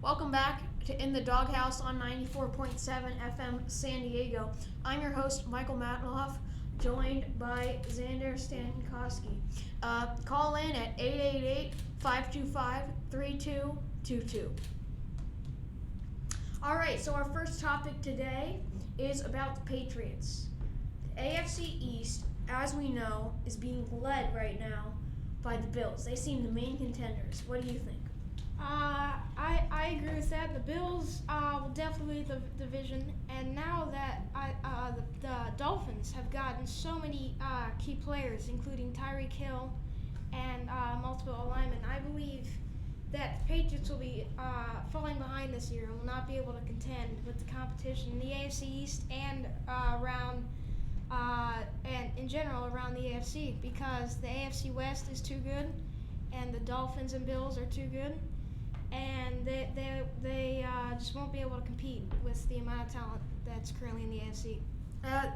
Welcome back to In the Doghouse on 94.7 FM San Diego. I'm your host, Michael Matloff, joined by Xander Stankowski. Call in at 888-525-3222. All right, so our first topic today is about the Patriots. The AFC East, as we know, is being led right now by the Bills. They seem the main contenders. What do you think? I agree with that. The Bills will definitely lead the division, and now that the Dolphins have gotten so many key players, including Tyreek Hill and multiple alignment, I believe that the Patriots will be falling behind this year and will not be able to contend with the competition in the AFC East and and in general around the AFC, because the AFC West is too good, and the Dolphins and Bills are too good, and they just won't be able to compete with the amount of talent that's currently in the AFC. I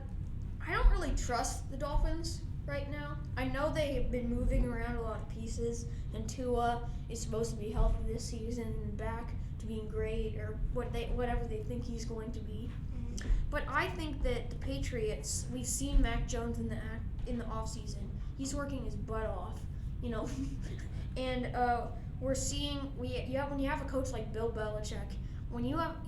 don't really trust the Dolphins right now. I know they have been moving around a lot of pieces, and Tua is supposed to be healthy this season and back to being great, or whatever they think he's going to be. Mm-hmm. But I think that the Patriots, we've seen Mac Jones in the offseason. He's working his butt off, and we're seeing when you have a coach like Bill Belichick,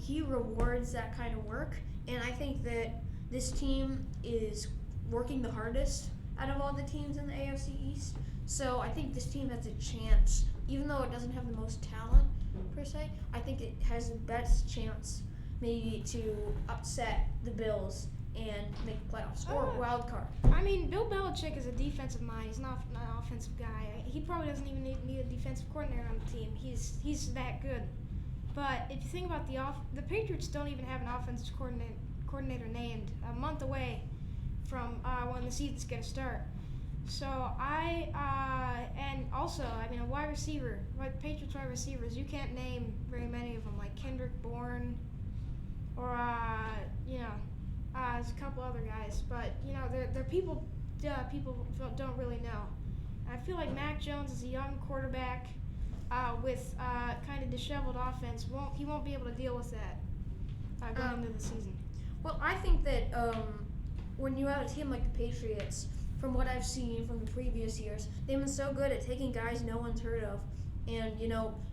he rewards that kind of work, and I think that this team is working the hardest out of all the teams in the AFC East. So I think this team has a chance, even though it doesn't have the most talent per se. I think it has the best chance maybe to upset the Bills and make the playoffs or wild card. I mean, Bill Belichick is a defensive mind. He's not an offensive guy. He probably doesn't even need a defensive coordinator on the team. He's that good. But if you think about the Patriots don't even have an offensive coordinator named, a month away from when the season's going to start. So and also, I mean, a wide receiver, Patriots wide receivers, you can't name very many of them, like Kendrick Bourne, or there's a couple other guys, but they're people don't really know. I feel like Mac Jones is a young quarterback with kind of disheveled offense. He won't be able to deal with that going into the season. Well, I think that when you have a team like the Patriots, from what I've seen from the previous years, they've been so good at taking guys no one's heard of and,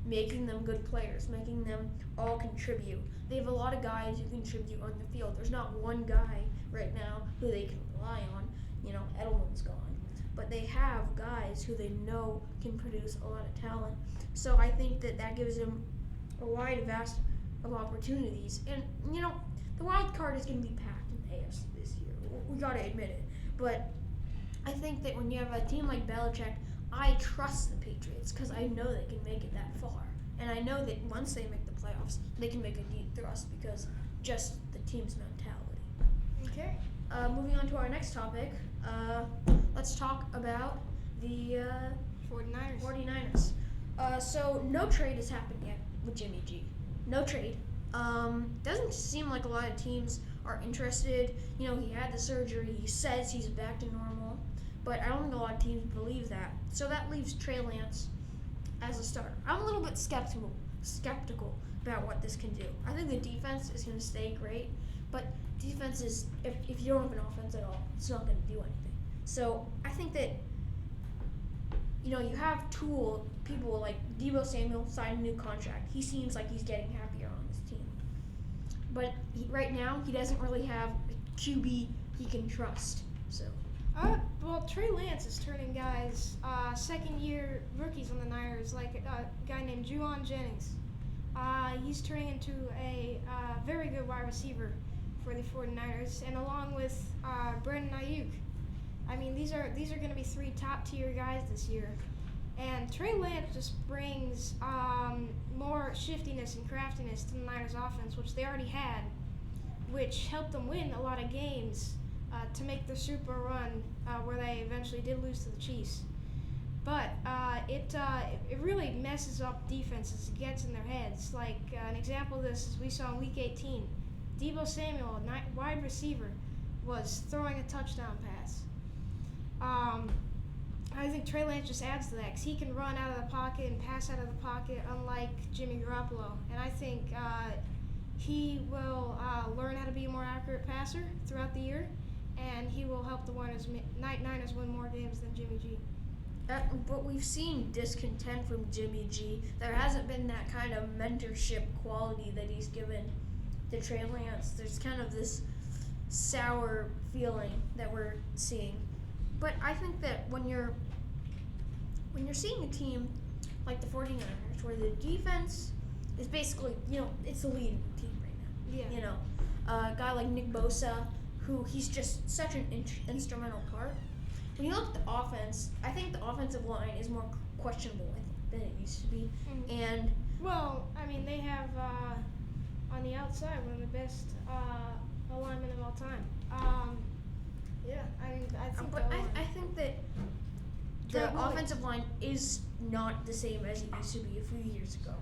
making them good players, making them all contribute. They have a lot of guys who contribute on the field. There's not one guy right now who they can rely on. Edelman's gone. But they have guys who they know can produce a lot of talent. So I think that gives them a wide vast of opportunities. And, the wild card is going to be packed in the AFC this year. We got to admit it. But I think that when you have a team like Belichick, I trust the Patriots because I know they can make it that far. And I know that once they make the playoffs, they can make a deep thrust because just the team's mentality. Okay. Moving on to our next topic, let's talk about the 49ers. So no trade has happened yet with Jimmy G. No trade. Doesn't seem like a lot of teams are interested. He had the surgery. He says he's back to normal. But I don't think a lot of teams believe that. So that leaves Trey Lance as a starter. I'm a little bit skeptical about what this can do. I think the defense is going to stay great, but defense is, if you don't have an offense at all, it's not going to do anything. So I think that, you have people like Deebo Samuel signed a new contract. He seems like he's getting happier on this team. But right now, he doesn't really have a QB he can trust. So. Well, Trey Lance is turning guys, second-year rookies on the Niners, like a guy named Juwan Jennings. He's turning into a very good wide receiver for the 49ers, and along with Brandon Ayuk. I mean, these are going to be three top-tier guys this year. And Trey Lance just brings more shiftiness and craftiness to the Niners' offense, which they already had, which helped them win a lot of games to make the Super run where they eventually did lose to the Chiefs. But it really messes up defenses. It gets in their heads. Like an example of this is we saw in Week 18. Deebo Samuel, a wide receiver, was throwing a touchdown pass. I think Trey Lance just adds to that because he can run out of the pocket and pass out of the pocket, unlike Jimmy Garoppolo. And I think he will learn how to be a more accurate passer throughout the year, and he will help the Niners win more games than Jimmy G. But we've seen discontent from Jimmy G. There hasn't been that kind of mentorship quality that he's given to Trey Lance. There's kind of this sour feeling that we're seeing. But I think that when you're seeing a team like the 49ers, where the defense is basically, it's the leading team right now. Yeah. A guy like Nick Bosa, who he's just such an instrumental part. When you look at the offense, I think the offensive line is more questionable than it used to be. Mm. And Well, I mean, they have on the outside one of the best alignment of all time. Yeah, I think. but I think that the Trey Williams. offensive line is not the same as it used to be a few years ago,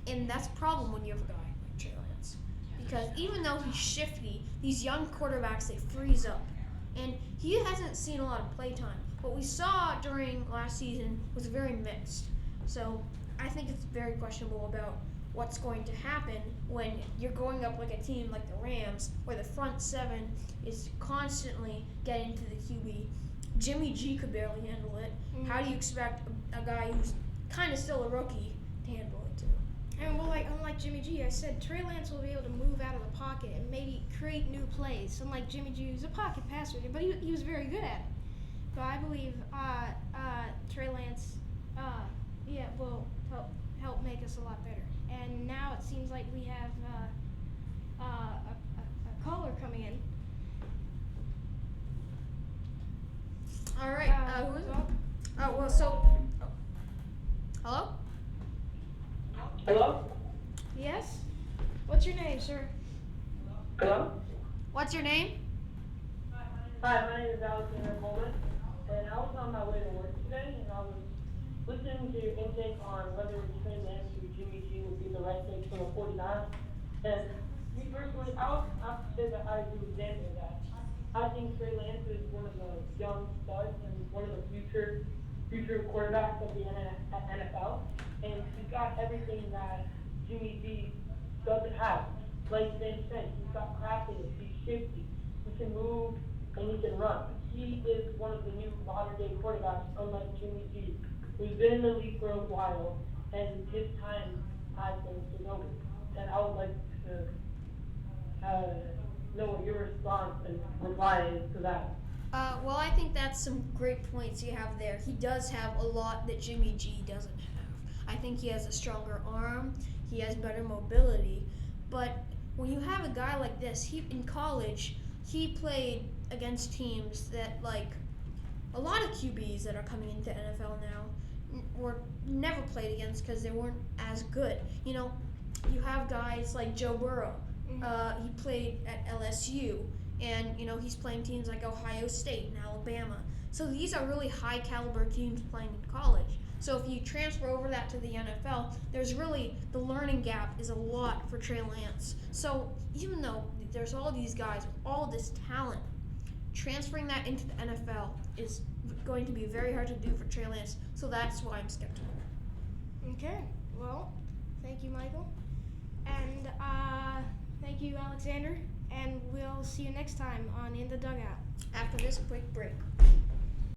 and that's a problem when you have a guy like Trey Lance, because even though he's shifty, these young quarterbacks, they freeze up, and he hasn't seen a lot of play time. What we saw during last season was very mixed, so I think it's very questionable about what's going to happen when you're going up like a team like the Rams, where the front seven is constantly getting to the QB. Jimmy G could barely handle it. Mm. How do you expect a guy who's kind of still a rookie to handle it too? And unlike Jimmy G, I said Trey Lance will be able to move out of the pocket and maybe create new plays. Unlike Jimmy G, who's a pocket passer, but he was very good at it. But I believe Trey Lance, will help make us a lot better. And now it seems like we have a caller coming in. All right. Who is it? Well, Hello? Hello? yes? What's your name, sir? Hello? What's your name? Hi, my name is Alexander Coleman, and I was on my way to work today, and I was listening to your intake on whether Trey Lance or Jimmy G would be the right pick for the 49ers. And me personally, I have to say that I agree with Dan with that. I think Trey Lance is one of the young studs and one of the future quarterbacks of the NFL, and he's got everything that Jimmy G doesn't have. Like Dan said, he's got craftiness, he's shifty, he can move, and he can run. He is one of the new modern-day quarterbacks, unlike Jimmy G, who's been in the league for a while, and his time has been over. And I would like to know what your response and reply is to that. Well, I think that's some great points you have there. He does have a lot that Jimmy G doesn't have. I think he has a stronger arm, he has better mobility, but when you have a guy like this, in college, he played against teams that, like, a lot of QBs that are coming into NFL now were never played against because they weren't as good. You have guys like Joe Burrow. He played at LSU, and he's playing teams like Ohio State and Alabama. So these are really high caliber teams playing in college. So if you transfer over that to the NFL, the learning gap is a lot for Trey Lance. So even though there's all these guys with all this talent, transferring that into the NFL is going to be very hard to do for Trey Lance. So that's why I'm skeptical. Okay. Well, thank you, Michael. And thank you, Alexander. And we'll see you next time on In the Dugout. After this quick break.